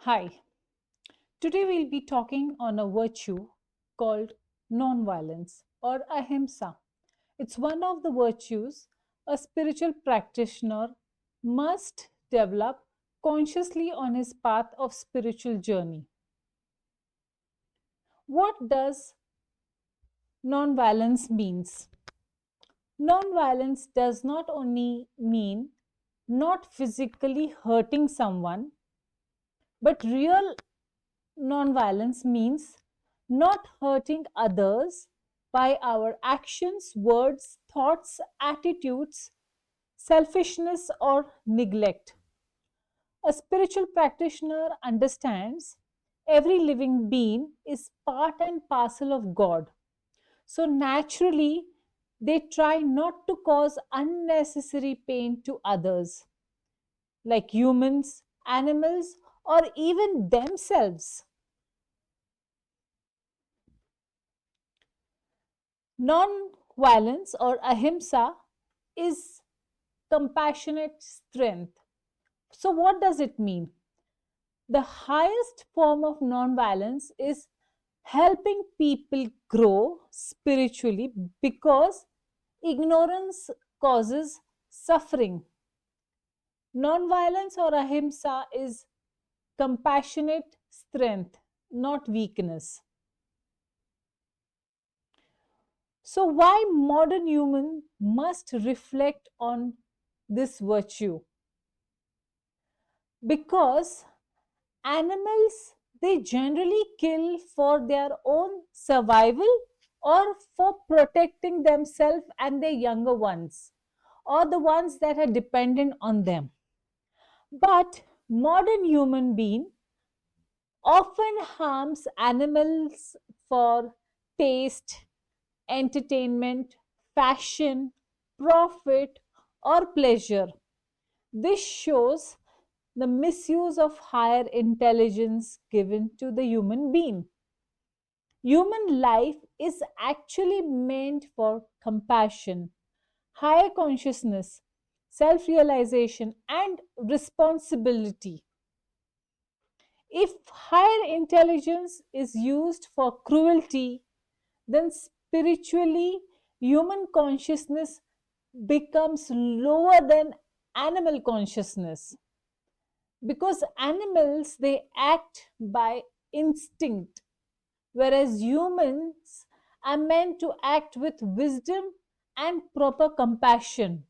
Hi, today we'll be talking on a virtue called non-violence or ahimsa. It's one of the virtues a spiritual practitioner must develop consciously on his path of spiritual journey. What does non-violence means? Non-violence does not only mean not physically hurting someone, but real non-violence means not hurting others by our actions, words, thoughts, attitudes, selfishness, or neglect. A spiritual practitioner understands every living being is part and parcel of God. So naturally, they try not to cause unnecessary pain to others, like humans, animals, or even themselves. Non-violence or ahimsa is compassionate strength. So, what does it mean? The highest form of non-violence is helping people grow spiritually because ignorance causes suffering. Non-violence or ahimsa is compassionate strength, not weakness. So, why modern human must reflect on this virtue? Because animals they generally kill for their own survival or for protecting themselves and their younger ones or the ones that are dependent on them. But modern human being often harms animals for taste, entertainment, fashion, profit, or pleasure. This shows the misuse of higher intelligence given to the human being. Human life is actually meant for compassion, higher consciousness, self realization, and responsibility. If higher intelligence is used for cruelty, then spiritually human consciousness becomes lower than animal consciousness because animals they act by instinct whereas humans are meant to act with wisdom and proper compassion.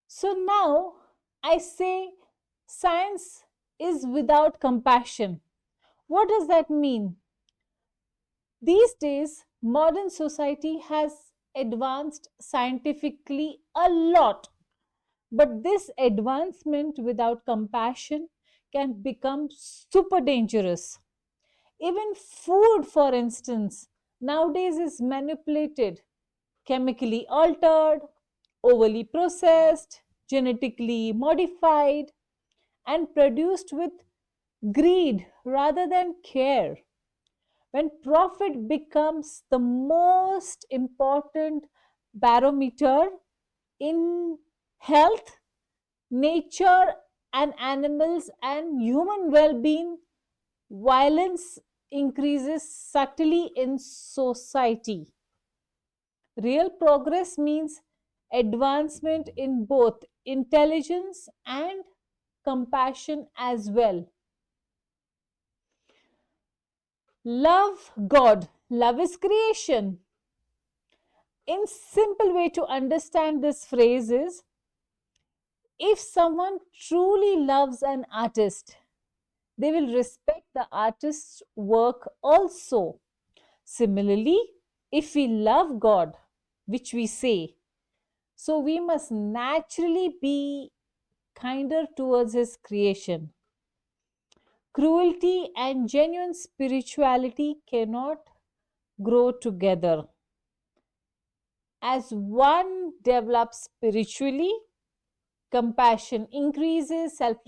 So now I say science is without compassion. What does that mean? These days, modern society has advanced scientifically a lot, but this advancement without compassion can become super dangerous. Even food, for instance, nowadays is manipulated, chemically altered, overly processed, genetically modified, and produced with greed rather than care. When profit becomes the most important barometer in health, nature, and animals and human well being, violence increases subtly in society. Real progress means advancement in both intelligence and compassion as well. Love God. Love is creation. In simple way to understand this phrase is if someone truly loves an artist, they will respect the artist's work also. Similarly, if we love God, which we say, so we must naturally be kinder towards His creation. Cruelty and genuine spirituality cannot grow together. As one develops spiritually, compassion increases, self,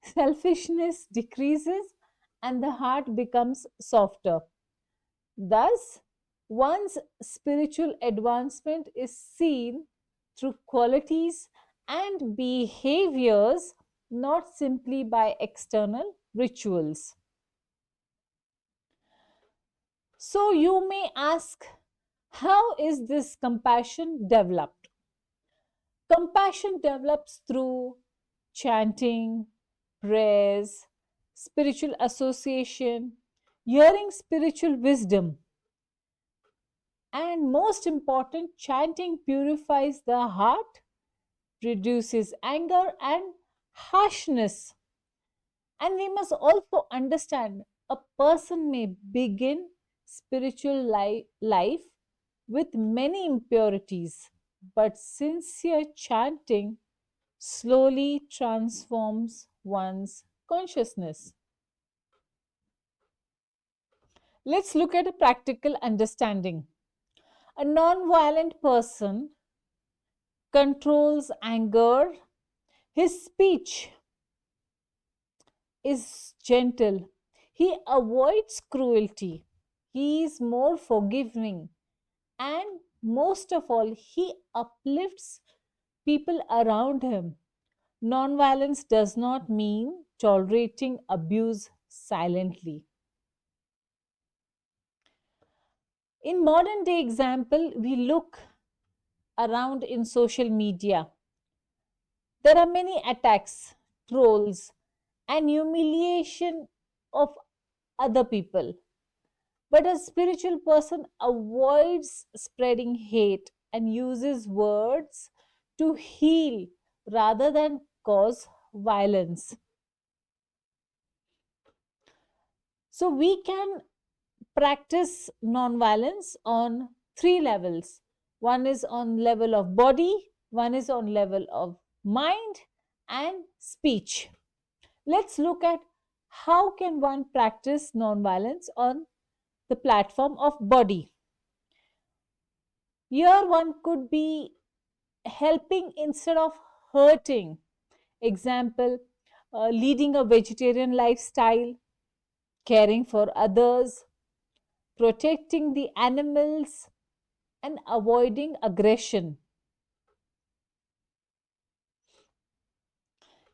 selfishness decreases, and the heart becomes softer. Thus, one's spiritual advancement is seen through qualities and behaviors, not simply by external rituals. So you may ask, how is this compassion developed? Compassion develops through chanting, prayers, spiritual association, hearing spiritual wisdom, and most important, chanting purifies the heart, reduces anger and harshness. And we must also understand a person may begin spiritual life with many impurities, but sincere chanting slowly transforms one's consciousness. Let's look at a practical understanding. A non-violent person controls anger, his speech is gentle, he avoids cruelty, he is more forgiving, and most of all, he uplifts people around him. Nonviolence does not mean tolerating abuse silently. In modern day example, we look around in social media. There are many attacks, trolls, and humiliation of other people. But a spiritual person avoids spreading hate and uses words to heal rather than cause violence. So we can practice non-violence on three levels. One is on level of body, one is on level of mind and speech. Let's look at how can one practice non-violence on the platform of body. Here one could be helping instead of hurting. Example, leading a vegetarian lifestyle, caring for others, protecting the animals, and avoiding aggression.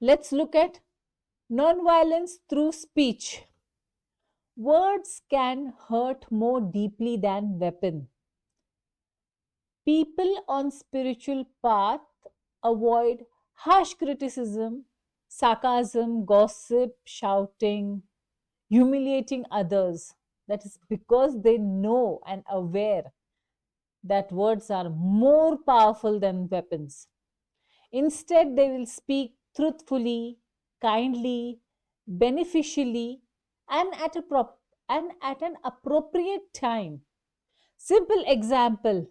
Let's look at non-violence through speech. Words can hurt more deeply than weapon. People on spiritual path avoid harsh criticism, sarcasm, gossip, shouting, humiliating others. That is because they know and aware that words are more powerful than weapons. Instead, they will speak truthfully, kindly, beneficially, and and at an appropriate time. Simple example,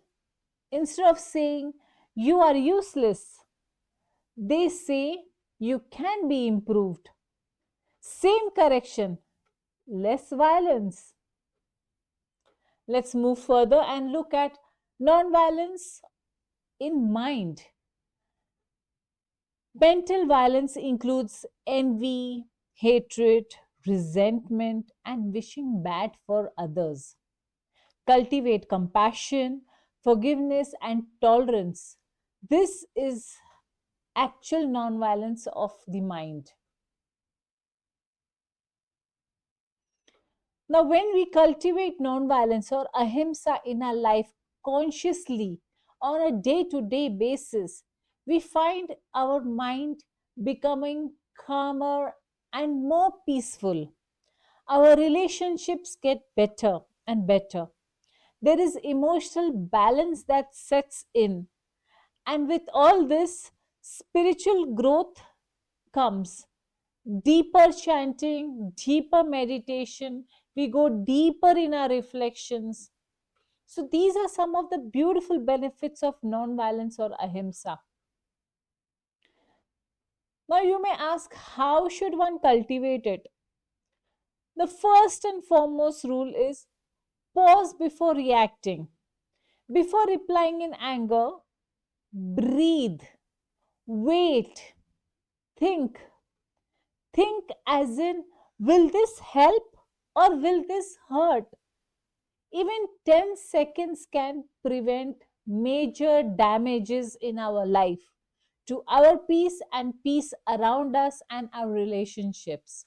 instead of saying you are useless, they say you can be improved. Same correction, less violence. Let's move further and look at non-violence in mind. Mental violence includes envy, hatred, resentment, and wishing bad for others. Cultivate compassion, forgiveness, and tolerance. This is actual non-violence of the mind. Now, when we cultivate non-violence or ahimsa in our life consciously on a day to day basis, we find our mind becoming calmer and more peaceful. Our relationships get better and better. There is emotional balance that sets in. And with all this, spiritual growth comes. Deeper chanting, deeper meditation, we go deeper in our reflections. So, these are some of the beautiful benefits of non-violence or ahimsa. Now, you may ask, how should one cultivate it? The first and foremost rule is pause before reacting. Before replying in anger, breathe, wait, think. Think as in, will this help or will this hurt? Even 10 seconds can prevent major damages in our life. to our peace and peace around us and our relationships.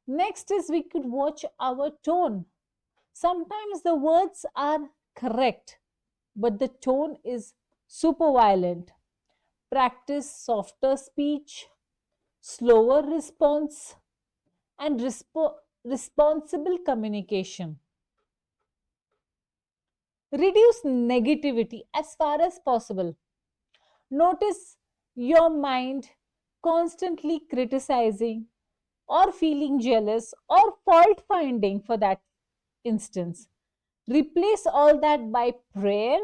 Next is we could watch our tone. Sometimes the words are correct, but the tone is super violent. Practice softer speech, slower response, and responsible communication. Reduce negativity as far as possible. Notice your mind constantly criticizing or feeling jealous or fault finding for that instance. Replace all that by prayer,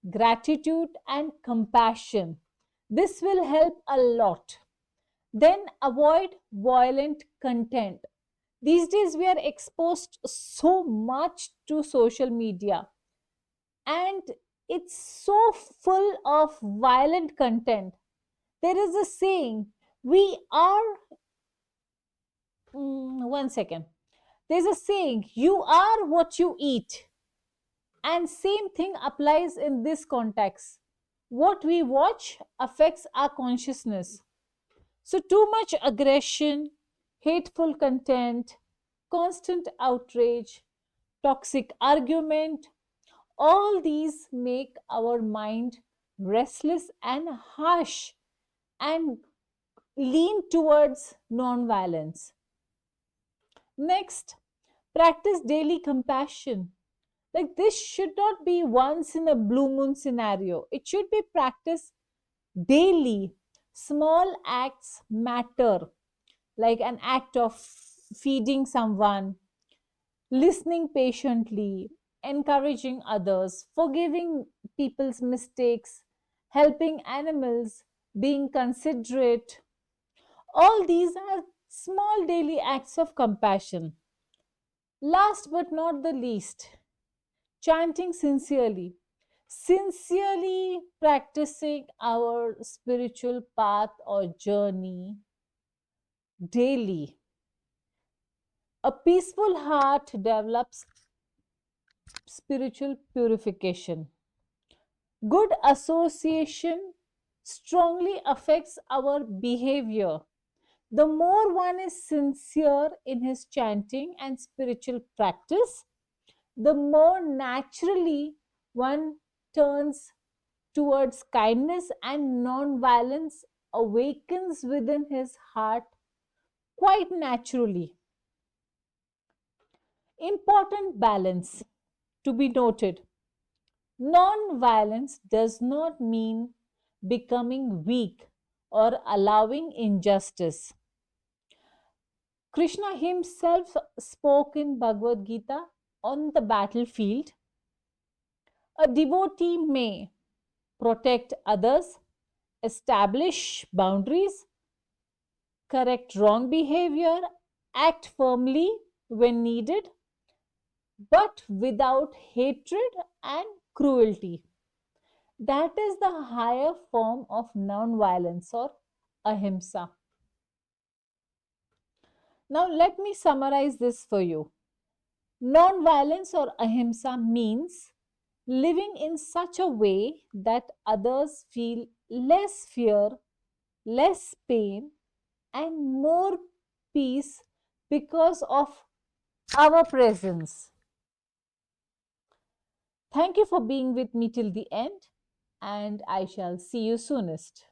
gratitude, and compassion. This will help a lot. Then avoid violent content. These days, we are exposed so much to social media, and it's so full of violent content. There is a saying, we are, one second. There's a saying, you are what you eat. And same thing applies in this context. What we watch affects our consciousness. So, too much aggression, hateful content, constant outrage, toxic argument, all these make our mind restless and harsh and lean towards non-violence. Next, practice daily compassion. Like this should not be once in a blue moon scenario. It should be practiced daily. Small acts matter, like an act of feeding someone, listening patiently, encouraging others, forgiving people's mistakes, helping animals, being considerate. All these are small daily acts of compassion. Last but not the least, chanting sincerely. Sincerely practicing our spiritual path or journey daily. A peaceful heart develops spiritual purification. Good association strongly affects our behavior. The more one is sincere in his chanting and spiritual practice, the more naturally one turns towards kindness, and non-violence awakens within his heart quite naturally. Important balance to be noted. Non-violence does not mean becoming weak or allowing injustice. Krishna himself spoke in Bhagavad Gita, on the battlefield, a devotee may protect others, establish boundaries, correct wrong behavior, act firmly when needed, but without hatred and cruelty. That is the higher form of non-violence or ahimsa. Now, let me summarize this for you. Non-violence or ahimsa means living in such a way that others feel less fear, less pain, and more peace because of our presence. Thank you for being with me till the end, and I shall see you soonest.